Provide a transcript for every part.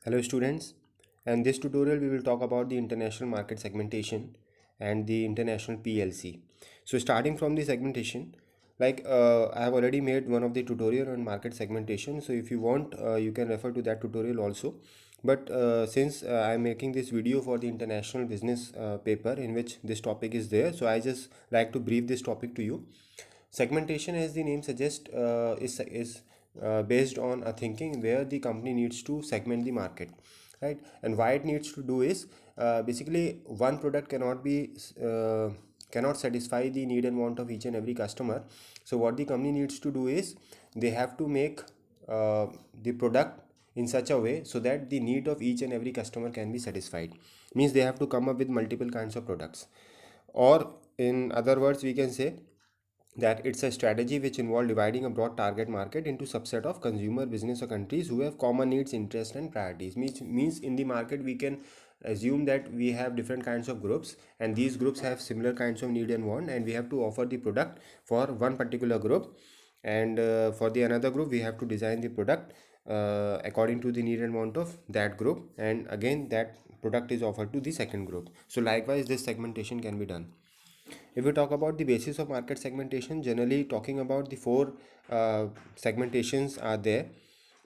Hello students, and this tutorial we will talk about the international market segmentation and the international PLC. So starting from the segmentation, I have already made one of the tutorial on market segmentation. So if you want, you can refer to that tutorial also. But since I am making this video for the international business paper in which this topic is there, so I just like to brief this topic to you. Segmentation, as the name suggests, is based on a thinking where the company needs to segment the market, right? And why it needs to do is basically one product cannot satisfy the need and want of each and every customer. So what the company needs to do is they have to make the product in such a way so that the need of each and every customer can be satisfied. Means they have to come up with multiple kinds of products, or in other words we can say that it's a strategy which involves dividing a broad target market into subset of consumer business or countries who have common needs, interests and priorities. Means in the market we can assume that we have different kinds of groups, and these groups have similar kinds of need and want, and we have to offer the product for one particular group, and for the another group we have to design the product according to the need and want of that group, and again that product is offered to the second group. So likewise this segmentation can be done. If we talk about the basis of market segmentation, generally talking about the four segmentations are there.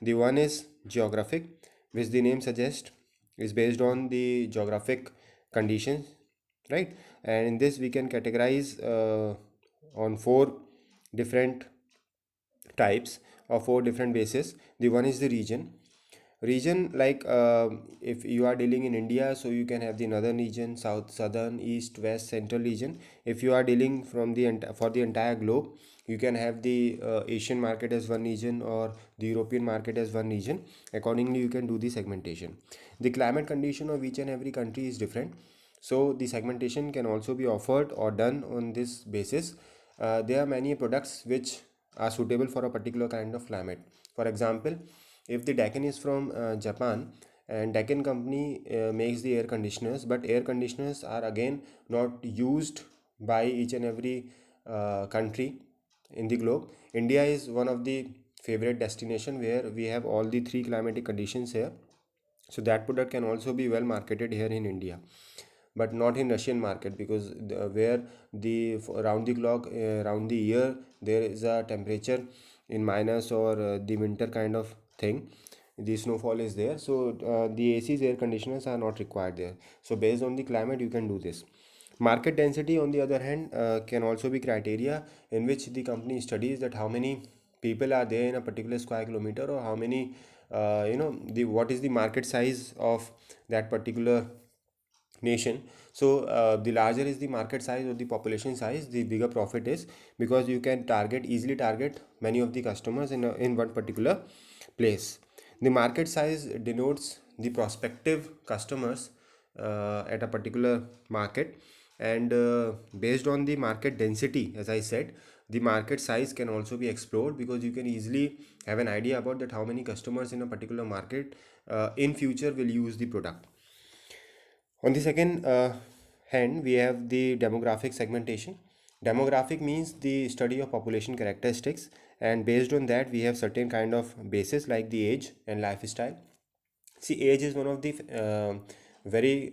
The one is geographic, which the name suggests is based on the geographic conditions, right? And in this we can categorize on four different types or four different bases. The one is the region, if you are dealing in India, so you can have the northern region, southern, east, west, central region. If you are dealing from for the entire globe, you can have the Asian market as one region or the European market as one region. Accordingly you can do the segmentation. The climate condition of each and every country is different, so the segmentation can also be offered or done on this basis. There are many products which are suitable for a particular kind of climate. For example, if the Deccan is from Japan, and Deccan company makes the air conditioners, but air conditioners are again not used by each and every country in the globe. India is one of the favorite destination where we have all the three climatic conditions here, so that product can also be well marketed here in India, but not in Russian market, because where the around the clock, around the year, there is a temperature in minus, or the winter kind of thing, the snowfall is there, so the ACs, air conditioners, are not required there. So based on the climate you can do this. Market density on the other hand can also be criteria in which the company studies that how many people are there in a particular square kilometer, or how many the what is the market size of that particular nation. So the larger is the market size or the population size, the bigger profit is, because you can easily target many of the customers in one particular place. The market size denotes the prospective customers at a particular market, and based on the market density, as I said, the market size can also be explored, because you can easily have an idea about that how many customers in a particular market in future will use the product. On the second hand, we have the demographic segmentation. Demographic means the study of population characteristics, and based on that, we have certain kind of bases like the age and lifestyle. See, age is one of the very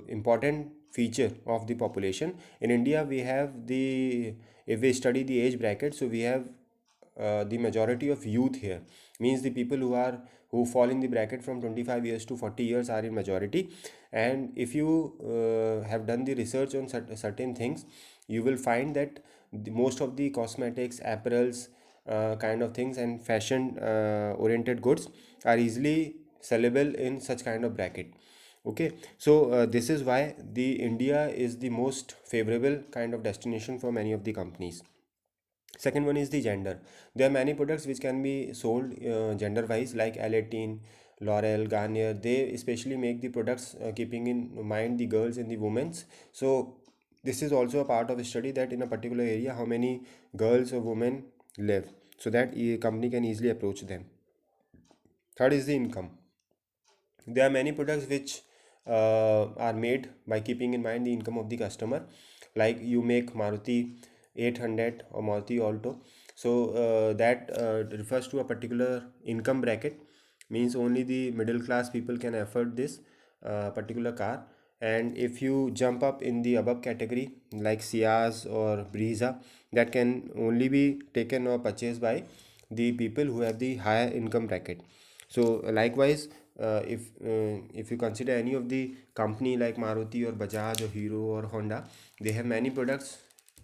important feature of the population. In India, we have if we study the age bracket, so we have the majority of youth here. Means the people who fall in the bracket from 25 years to 40 years are in majority. And if you have done the research on certain things, you will find that most of the cosmetics, apparels, kind of things, and fashion oriented goods are easily sellable in such kind of bracket. Okay, so this is why the India is the most favorable kind of destination for many of the companies. Second one is the gender. There are many products which can be sold gender wise, like Aladdin, L'Oreal, Garnier. They especially make the products keeping in mind the girls and the women's. So this is also a part of a study that in a particular area how many girls or women live, so that a company can easily approach them. Third is the income. There are many products which are made by keeping in mind the income of the customer, like you make Maruti 800 or Maruti Alto, so that refers to a particular income bracket, means only the middle class people can afford this particular car. And if you jump up in the above category like Ciaz or Brisa, that can only be taken or purchased by the people who have the higher income bracket. So likewise, if you consider any of the company like Maruti or Bajaj or Hero or Honda, they have many products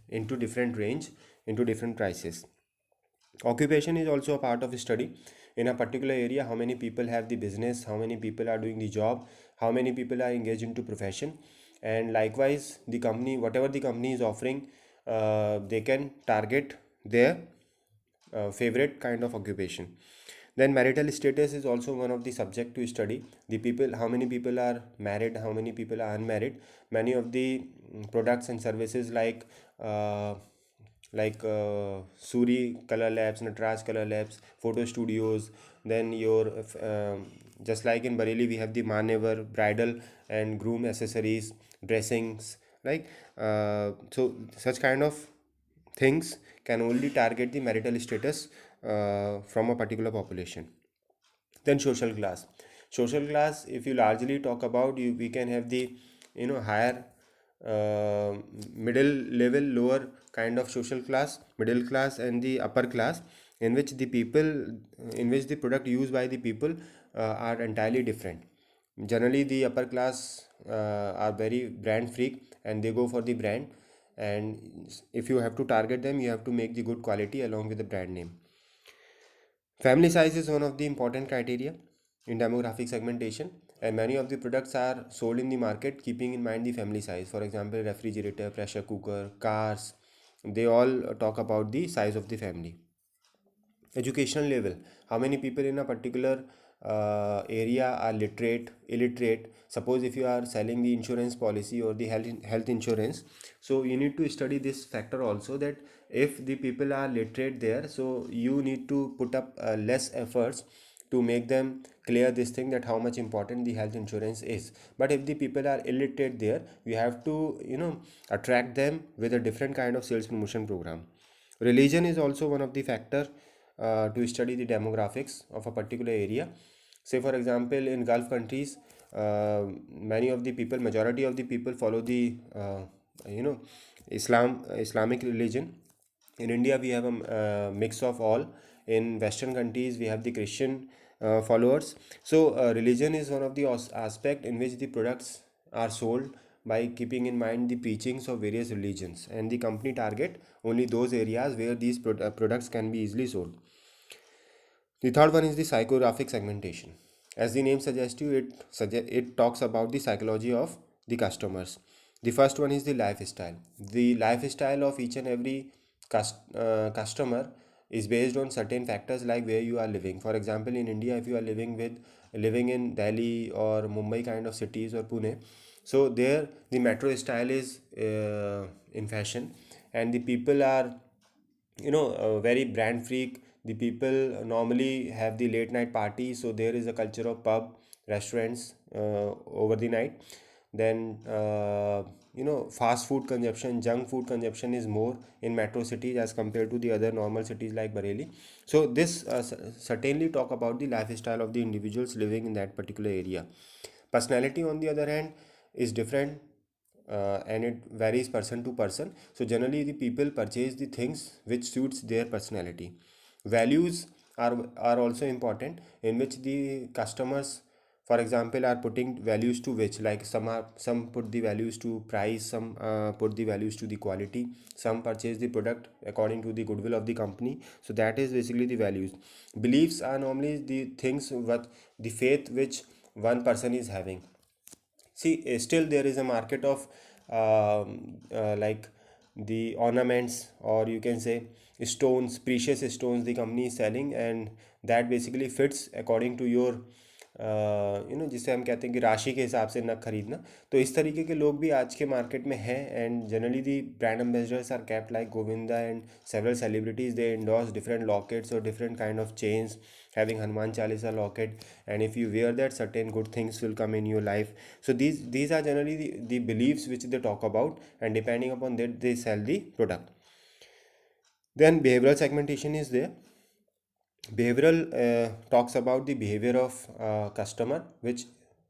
into different range, into different prices. Occupation is also a part of study. In a particular area, how many people have the business, how many people are doing the job, how many people are engaged into profession. And likewise, the company, whatever the company is offering, they can target their favorite kind of occupation. Then marital status is also one of the subject to study. The people, how many people are married, how many people are unmarried. Many of the products and services Suri Color Labs, Natraj Color Labs, photo studios. Then just like in Bareilly, we have the Manevar bridal and groom accessories, dressings. So such kind of things can only target the marital status from a particular population. Then social class, if you largely talk about, we can have the higher, uh, middle level, lower kind of social class, middle class, and the upper class, in which the people, in which the product used by the people are entirely different. Generally the upper class are very brand freak and they go for the brand, and if you have to target them, you have to make the good quality along with the brand name. Family size is one of the important criteria in demographic segmentation, and many of the products are sold in the market keeping in mind the family size. For example, refrigerator, pressure cooker, cars, they all talk about the size of the family. Educational level, how many people in a particular area are literate, illiterate. Suppose if you are selling the insurance policy or the health insurance, so you need to study this factor also, that if the people are literate there, so you need to put up less efforts to make them clear this thing, that how much important the health insurance is. But if the people are illiterate there, you have to attract them with a different kind of sales promotion program. Religion is also one of the factor to study the demographics of a particular area. Say for example, in Gulf countries, many of the people, majority of the people follow the you know Islamic religion. In India, we have a mix of all. In Western countries, we have the Christian followers. So, religion is one of the aspect in which the products are sold by keeping in mind the preachings of various religions, and the company target only those areas where these products can be easily sold. The third one is the psychographic segmentation. As the name suggests you, it talks about the psychology of the customers. The first one is the lifestyle. The lifestyle of each and every customer is based on certain factors like where you are living. For example, in India, if you are living in Delhi or Mumbai kind of cities or Pune, so there the metro style is in fashion, and the people are very brand freak. The people normally have the late night parties, so there is a culture of pub, restaurants over the night. Then fast food consumption, junk food consumption is more in metro cities as compared to the other normal cities like Bareilly. So this certainly talk about the lifestyle of the individuals living in that particular area. Personality, on the other hand, is different, and it varies person to person. So generally the people purchase the things which suits their personality. Values are also important, in which the customers, for example, are putting values to which, like some put the values to price, some put the values to the quality, some purchase the product according to the goodwill of the company. So that is basically the values. Beliefs are normally the things, what the faith which one person is having. See, still there is a market of like the ornaments, or you can say stones, precious stones the company is selling, and that basically fits according to your जिसे हम कहते हैं कि राशि के हिसाब से नग खरीदना. तो इस तरीके के लोग भी आज के मार्केट में हैं, and generally the brand ambassadors are kept like Govinda and several celebrities. They endorse different lockets or different kind of chains having Hanuman Chalisa locket, and if you wear that, certain good things will come in your life. So these are generally the beliefs which they talk about, and depending upon that they sell the product. Then behavioral segmentation is there. Behavioral talks about the behavior of customer, which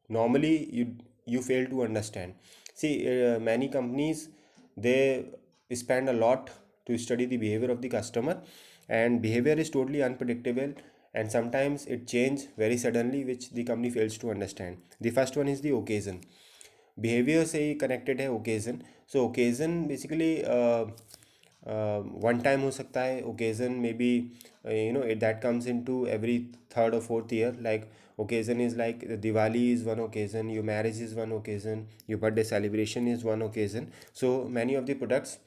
normally you fail to understand. See, many companies, they spend a lot to study the behavior of the customer, and behavior is totally unpredictable, and sometimes it change very suddenly, which the company fails to understand. The first one is the occasion. Behaviour से ही connected है occasion. So occasion basically one time हो सकता है. Occasion may be that comes in to every third और fourth year. Like occasion is like Diwali is one occasion, your marriage is one occasion, your birthday celebration is one occasion. So many of the products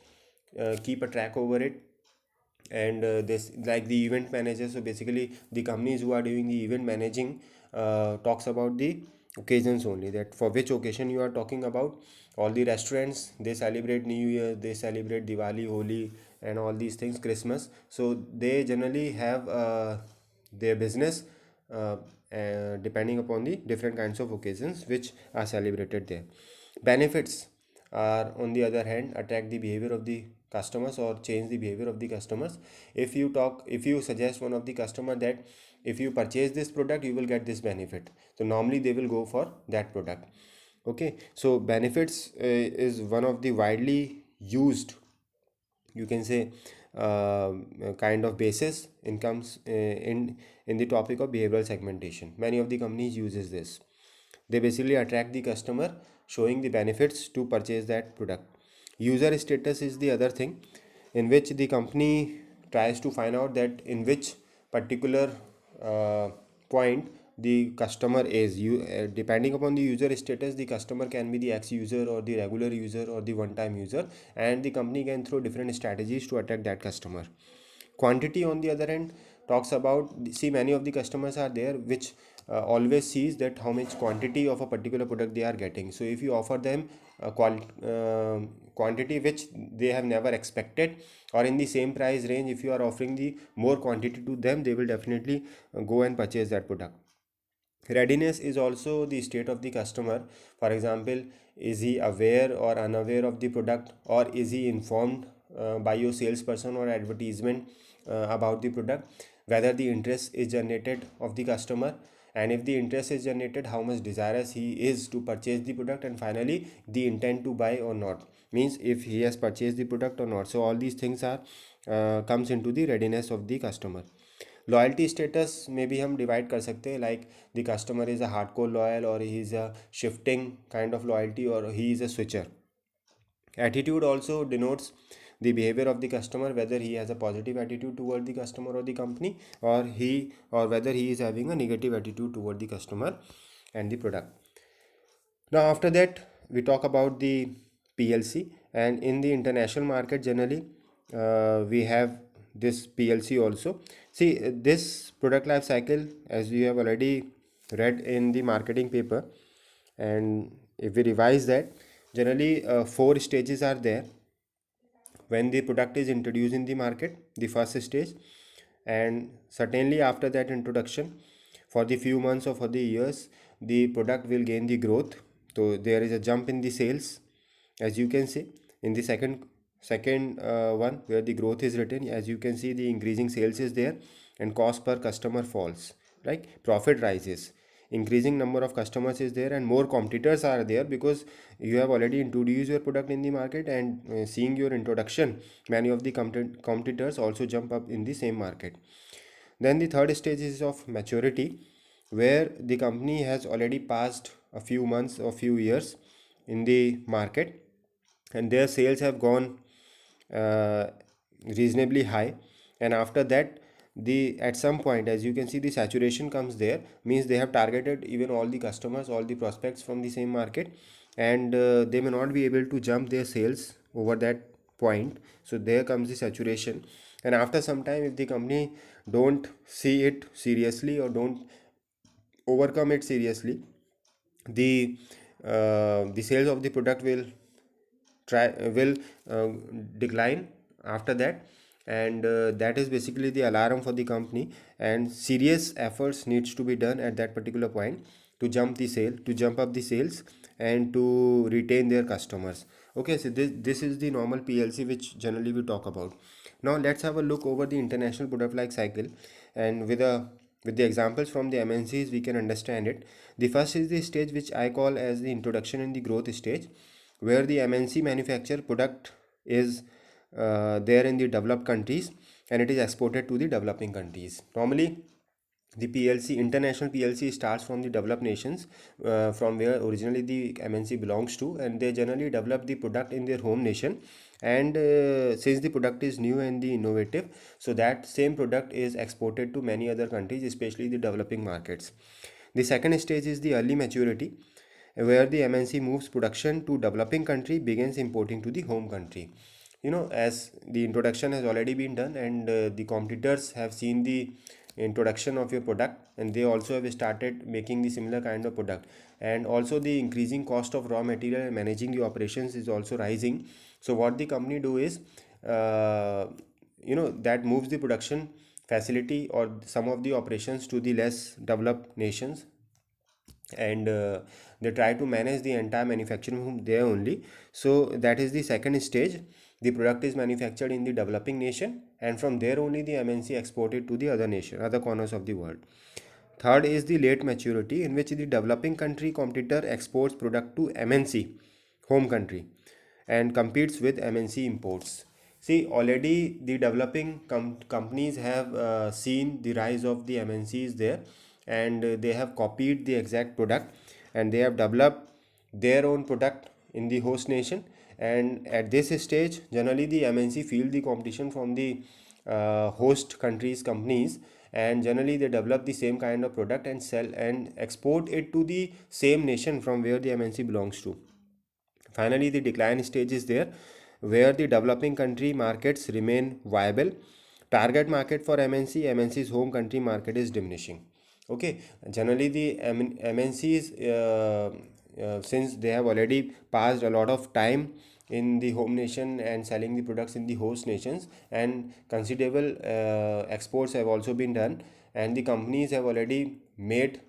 keep a track over it. And this, like the event manager, so basically the companies who are doing the event managing talks about the occasions only, that for which occasion you are talking about. All the restaurants, they celebrate New Year, they celebrate Diwali, Holi, and all these things, Christmas. So they generally have their business depending upon the different kinds of occasions which are celebrated there. Benefits are, on the other hand, attract the behavior of the customers or change the behavior of the customers. If you suggest one of the customer that if you purchase this product you will get this benefit, so normally they will go for that product. Okay, so benefits is one of the widely used, you can say, kind of basis incomes in the topic of behavioral segmentation. Many of the companies uses this. They basically attract the customer, showing the benefits to purchase that product. User status is the other thing, in which the company tries to find out that in which particular uh, point the customer is. Depending upon the user status, the customer can be the ex user or the regular user or the one time user, and the company can throw different strategies to attack that customer. Quantity, on the other hand, talks about, see, many of the customers are there which always sees that how much quantity of a particular product they are getting. So if you offer them a quantity which they have never expected, or in the same price range, if you are offering the more quantity to them, they will definitely go and purchase that product. Readiness is also the state of the customer. For example, is he aware or unaware of the product, or is he informed by your salesperson or advertisement about the product, whether the interest is generated of the customer, and if the interest is generated, how much desirous he is to purchase the product, and finally the intent to buy or not, means if he has purchased the product or not. So all these things are comes into the readiness of the customer. Loyalty status में भी हम divide कर सकते हैं, like the customer is a hardcore loyal, और he is a shifting kind of loyalty, और he is a switcher. Attitude also denotes the behavior of the customer, whether he has a positive attitude toward the customer or the company, or whether he is having a negative attitude toward the customer and the product. Now after that we talk about the PLC, and in the international market generally we have this PLC also. See, this product life cycle, as you have already read in the marketing paper, and if we revise that, generally four stages are there when the product is introduced in the market, the first stage. And certainly after that introduction, for the few months or for the years, the product will gain the growth. So there is a jump in the sales, as you can see in the second one, where the growth is written. As you can see, the increasing sales is there, and cost per customer falls, right? Profit rises, increasing number of customers is there, and more competitors are there, because you have already introduced your product in the market, and seeing your introduction, many of the competitors also jump up in the same market. Then the third stage is of maturity, where the company has already passed a few months or few years in the market, and their sales have gone uh, reasonably high. And after that, the at some point, as you can see, the saturation comes there, means they have targeted even all the customers, all the prospects from the same market, and they may not be able to jump their sales over that point. So there comes the saturation. And after some time, if the company don't see it seriously or don't overcome it seriously, the sales of the product will uh, decline after that. And that is basically the alarm for the company, and serious efforts needs to be done at that particular point to jump up the sales, and to retain their customers. Okay, so this is the normal PLC which generally we talk about. Now let's have a look over the international product life cycle. and with the examples from the MNCs we can understand it. The first is the stage which I call as the introduction and the growth stage, where the MNC manufacture product is there in the developed countries and it is exported to the developing countries. Normally the PLC, international PLC, starts from the developed nations, from where originally the MNC belongs to, and they generally develop the product in their home nation. And since the product is new and the innovative, so that same product is exported to many other countries, especially the developing markets. The second stage is the early maturity, where the MNC moves production to developing country, begins importing to the home country. As the introduction has already been done and the competitors have seen the introduction of your product, and they also have started making the similar kind of product, and also the increasing cost of raw material and managing the operations is also rising. So what the company do is, that moves the production facility or some of the operations to the less developed nations, and they try to manage the entire manufacturing from there only. So that is the second stage. The product is manufactured in the developing nation, and from there only the MNC exported to the other nation, other corners of the world. Third is the late maturity, in which the developing country competitor exports product to MNC, home country, and competes with MNC imports. See, already the developing companies have seen the rise of the MNCs there, and they have copied the exact product, and they have developed their own product in the host nation. And at this stage, generally the MNC feel the competition from the host countries companies, and generally they develop the same kind of product and sell and export it to the same nation from where the MNC belongs to. Finally, the decline stage is there, where the developing country markets remain viable. Target market for MNC's home country market is diminishing. Okay, generally the MNCs, since they have already passed a lot of time in the home nation and selling the products in the host nations, and considerable exports have also been done, and the companies have already made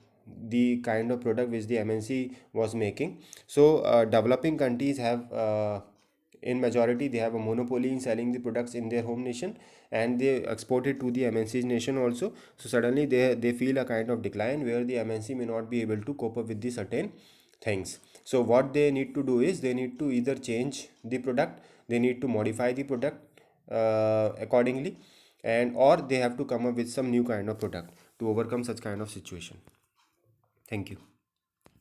the kind of product which the MNC was making. So developing countries have, in majority, they have a monopoly in selling the products in their home nation, and they export it to the MNC's nation also. So suddenly they feel a kind of decline, where the MNC may not be able to cope up with the certain things. So what they need to do is, they need to either change the product, they need to modify the product accordingly, and or they have to come up with some new kind of product to overcome such kind of situation. Thank you.